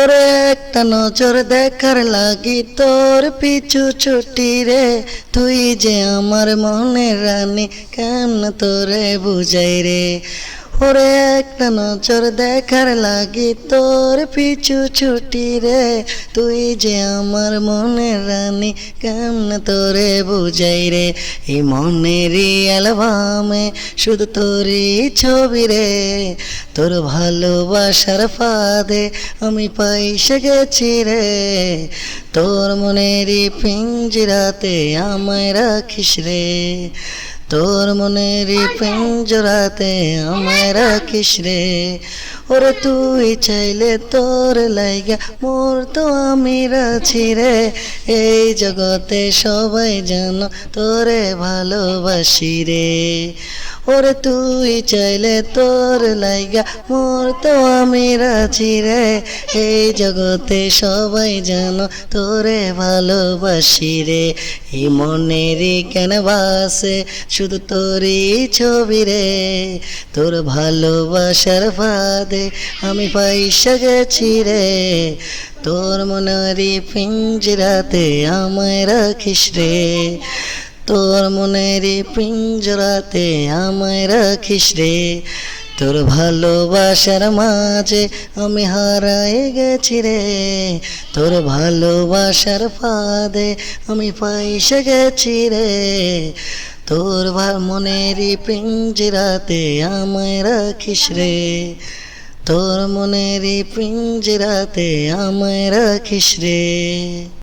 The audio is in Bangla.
ওরে একটা নজর দেখার লাগি তোর পিছু ছুটি রে, তুই যে আমার মনের রানী কেমন তোরে বুঝাই রে। ওরে একটা নজর দেখার লাগি তোর পিছু ছুটি রে, তুই যে আমার মনের রানী কেমন তোরে বুঝাই রে। এই মনেরই অ্যালবামে শুধু তোরই ছবি রে, তোর ভালোবাসার ফাঁদে আমি পাইসে গেছি রে। তোর মনেরই পিঞ্জিরাতে আমায় রাখিস রে, তোর মনেরই পিঞ্জরাতে আমায় রাখিস রে। ওরে তুই চাইলে তোর লাইগা মোর তো আমি আছি রে, এই জগতে সবাই জানো তোরে ভালোবাসি রে। ওরে তুই চাইলে তোর লাইগা মোর তো আমি আছি রে, এই জগতে সবাই জানো তোরে ভালোবাসি রে। এই মনেরই ক্যানভাসে শুধু তোরই ছবি রে, তোর ভালোবাসার ফাঁদে আমি পাইসা গেছি রে। তোর মনেরই পিঞ্জরাতে আমায় রাখিস রে, তোর মনেরই পিঞ্জরাতে আমায় রাখিস রে। তোর ভালোবাসার মাঝে আমি হারাই গেছি রে, তোর ভালোবাসার ফাঁদে আমি পাইসে গেছি রে। তোর মনেরই পিঞ্জরাতে আমায় রাখিস রে, তোর মনেরই পিঞ্জরাতে আমায় রাখিস রে।